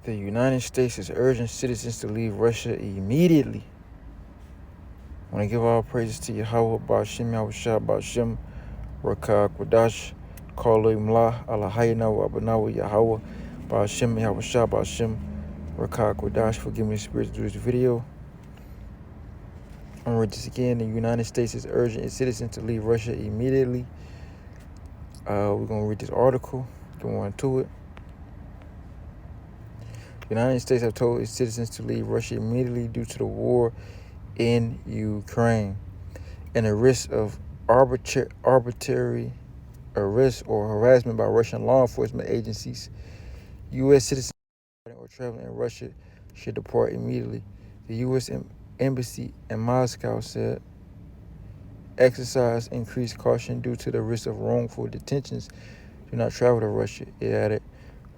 The United States is urging citizens to leave Russia immediately. I want to give all praises to Yahweh, Ba'ashem, Yahushua, Ba'ashem, Rakah, Qudash, Kaloi Mlah, Allahayna, Wabanawa, Yahweh, Ba'ashem, Yahushua, Ba'ashem, Rakah, Qudash, for giving me the spirit to do this video. I'm going to read this again. The United States is urging its citizens to leave Russia immediately. We're going to read this article. Go on to it. The United States have told its citizens to leave Russia immediately due to the war in Ukraine and the risk of arbitrary arrest or harassment by Russian law enforcement agencies. U.S. citizens or traveling in Russia should depart immediately. The U.S. Embassy in Moscow said, exercise increased caution due to the risk of wrongful detentions. Do not travel to Russia. It added,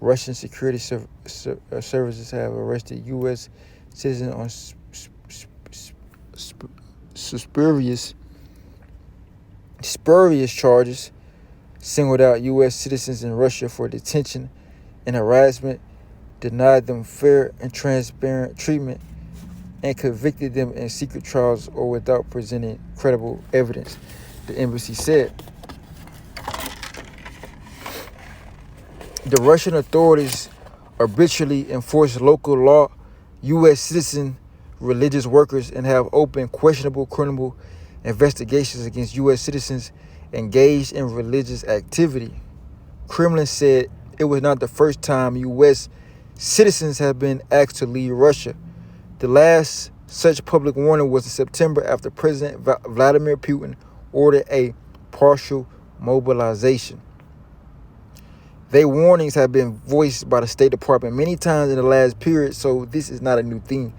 Russian security services have arrested U.S. citizens on spurious charges, singled out U.S. citizens in Russia for detention and harassment, denied them fair and transparent treatment, and convicted them in secret trials or without presenting credible evidence, the embassy said. The Russian authorities arbitrarily enforce local law, U.S. citizen religious workers, and have opened questionable criminal investigations against U.S. citizens engaged in religious activity. Kremlin said it was not the first time U.S. citizens have been asked to leave Russia. The last such public warning was in September after President Vladimir Putin ordered a partial mobilization. Their warnings have been voiced by the State Department many times in the last period, so this is not a new thing,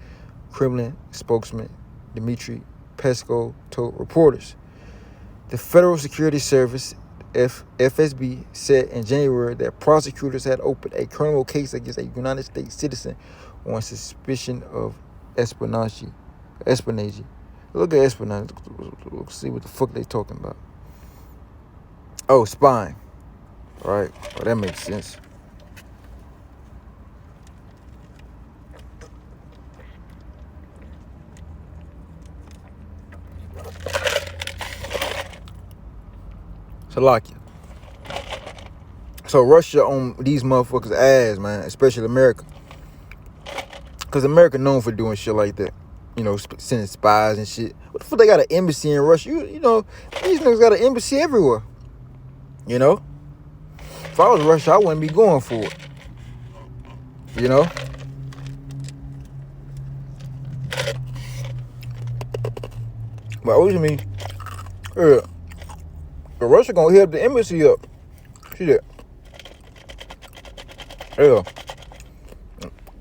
Kremlin spokesman Dmitry Peskov told reporters. The Federal Security Service, FSB, said in January that prosecutors had opened a criminal case against a United States citizen on suspicion of espionage. Look at espionage. Let's see what the fuck they talking about. Oh, spying. All right. Well, that makes sense. Salakia. So Russia on these motherfuckers' ass, man, especially America. Because America known for doing shit like that. You know, sending spies and shit. What the fuck they got an embassy in Russia? You know, these niggas got an embassy everywhere. You know? If I was Russia, I wouldn't be going for it. You know? But what do you mean? Yeah. But Russia gonna hit the embassy up. See that? Yeah.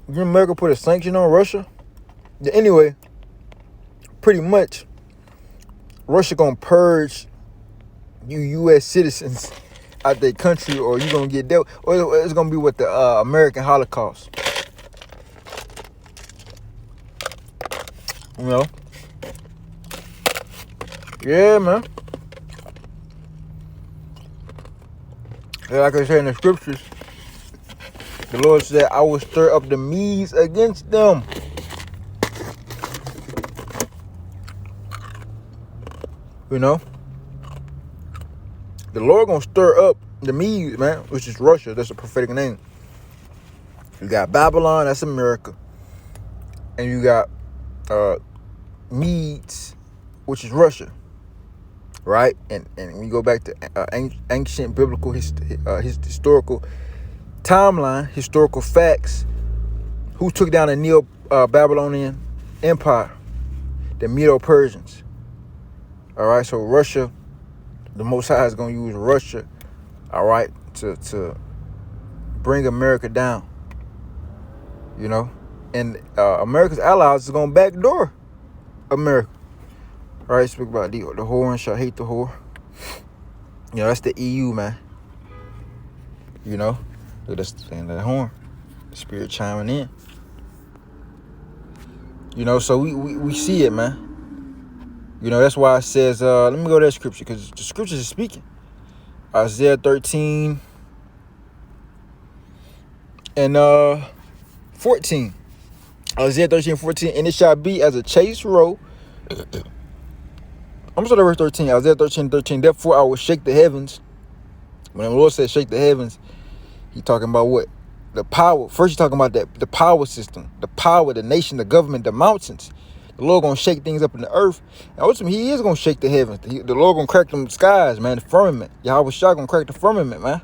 Did America put a sanction on Russia? Yeah, anyway, pretty much, Russia gonna purge you U.S. citizens out their country, or you gonna get dealt, or it's gonna be with the American Holocaust. You know? Yeah, man. Like I said in the scriptures, the Lord said, I will stir up the Medes against them. You know? The Lord gonna stir up the Medes, man, which is Russia. That's a prophetic name. You got Babylon, that's America. And you got Medes, which is Russia. Right? And when you go back to ancient biblical historical timeline, historical facts, who took down the Neo-Babylonian Empire? The Medo-Persians. All right, so Russia, the Most High is going to use Russia, all right, to bring America down, you know? And America's allies is going to backdoor America. All right, speak about the whore and shall hate the whore. You know, that's the EU, man. You know, that's the thing, that horn. The spirit chiming in. You know, so we see it, man. You know, that's why it says, let me go to that scripture, because the scriptures are speaking. Isaiah 13 and 14. Isaiah 13:14. And it shall be as a chased roe. I'm sorry, verse 13. Isaiah 13:13. Therefore I will shake the heavens. When the Lord says shake the heavens, he talking about what? The power. First, he's talking about the power system, the power, the nation, the government, the mountains. The Lord gonna shake things up in the earth. And ultimately, he is gonna shake the heavens. The Lord gonna crack them skies, man, the firmament. Yahweh Shah gonna crack the firmament, man.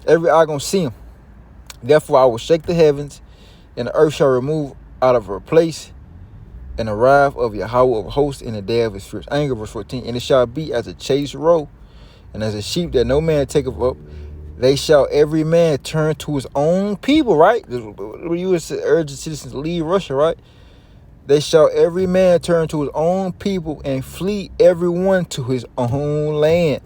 Every eye gonna see him. Therefore, I will shake the heavens, and the earth shall remove out of her place, and the wrath of Yahweh of hosts in the day of his fierce anger. Verse 14. And it shall be as a chased roe, and as a sheep that no man taketh up. They shall every man turn to his own people, right? The U.S. urging citizens to leave Russia, right? They shall every man turn to his own people and flee everyone to his own land.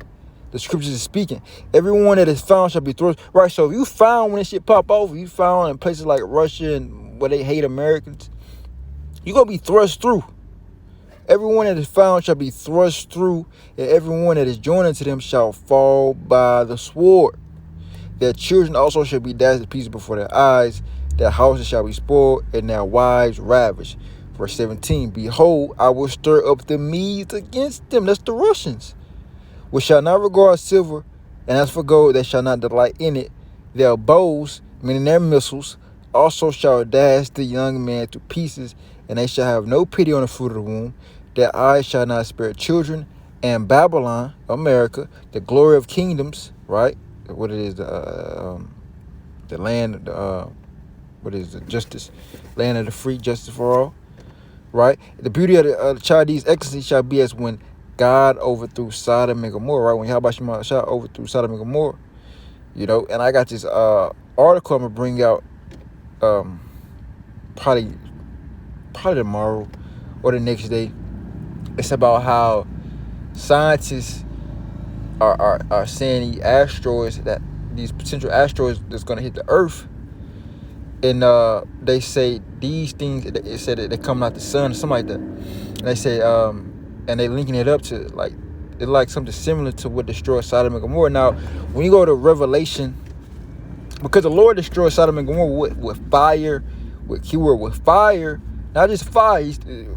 The scriptures is speaking. Everyone that is found shall be thrust. Right, so if you found when this shit pop off, you found in places like Russia and where they hate Americans, you're going to be thrust through. Everyone that is found shall be thrust through, and everyone that is joined unto them shall fall by the sword. Their children also shall be dashed to pieces before their eyes. Their houses shall be spoiled, and their wives ravished. Verse 17, behold, I will stir up the Medes against them. That's the Russians. Which shall not regard silver, and as for gold, they shall not delight in it. Their bows, meaning their missiles, also shall dash the young man to pieces, and they shall have no pity on the fruit of the womb. Their eyes shall not spare children. And Babylon, America, the glory of kingdoms, right? What it is, the land, what is the justice, land of the free, justice for all, right? The beauty of the Chaldees' excellency shall be as when God overthrew Sodom and Gomorrah, right? When Yahweh Shah overthrew Sodom and Gomorrah, you know. And I got this article I'm gonna bring out, probably tomorrow or the next day. It's about how scientists are saying these potential asteroids that's going to hit the earth, and they say these things, it said that they come out the sun or something like that, and they say and they linking it up to like something similar to what destroyed Sodom and Gomorrah. Now when you go to Revelation, because the Lord destroyed Sodom and Gomorrah with fire, with fire, not just fire,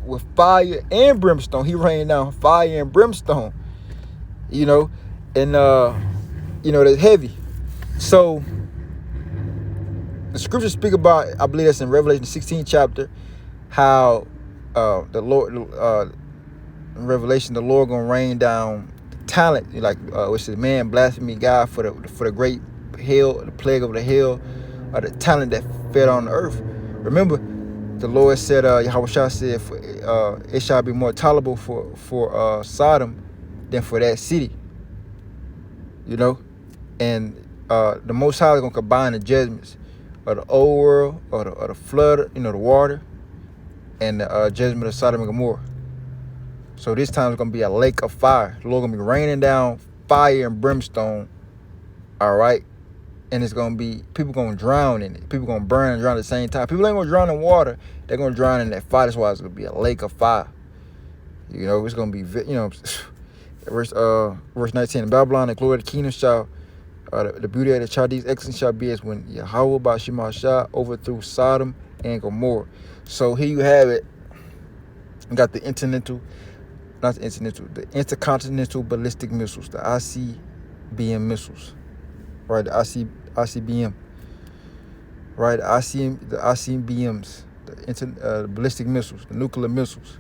with fire and brimstone. He rained down fire and brimstone, you know. And that's heavy. So the scriptures speak about, I believe that's in Revelation 16 chapter, how the Lord in Revelation, the Lord gonna rain down talent, like which is man blasphemy God for the great hail, the plague of the hail, or the talent that fed on the earth. Remember, the Lord said, Yahweh Shah said, it shall be more tolerable for Sodom than for that city. You know, and the Most High is gonna combine the judgments of the old world, or the flood, the water, and the judgment of Sodom and Gomorrah. So this time it's gonna be a lake of fire. The Lord gonna be raining down fire and brimstone. All right, and it's gonna be people gonna drown in it. People gonna burn and drown at the same time. People ain't gonna drown in water. They're gonna drown in that fire. That's why it's gonna be a lake of fire. You know, it's gonna be Verse 19, in Babylon, the glory of the kingdom shall, the beauty of the Chaldees' excellence shall be as when Yahweh Ba'ashim Shah overthrew Sodom and Gomorrah. So here you have it. You got the intercontinental ballistic missiles, the ICBM missiles, right? The ICBM, right? The ICBMs, the ballistic missiles, the nuclear missiles,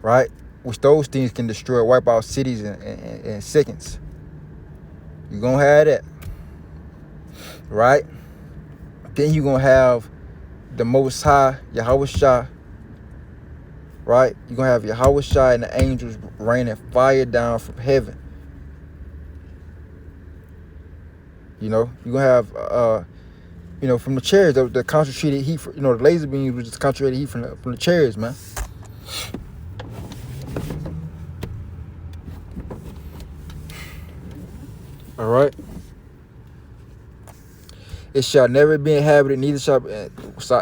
right? Which those things can destroy, wipe out cities in seconds. You're going to have that, right? Then you're going to have the Most High, Yahweh Shah, right? You're going to have Yahweh Shah and the angels raining fire down from heaven. You know, you're going to have, from the chariots, the concentrated heat, the laser beams, which is concentrated heat from the chariots, man. All right. It shall never be inhabited, neither shall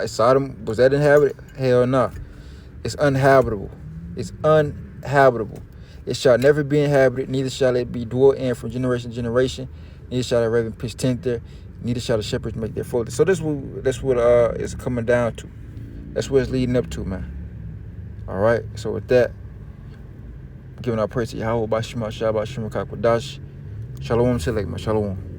Sodom, was that inhabited? Hell no. It's uninhabitable. It's uninhabitable. It shall never be inhabited, neither shall it be dwelt in from generation to generation. Neither shall a raven pitch tent there. Neither shall the shepherds make their fold. So that's what it's coming down to. That's what it's leading up to, man. All right. So with that, giving our praise to Yahweh, Bashima, Shabbat, Shema, Kakwadash. Shalom, Selek, man. Shalom.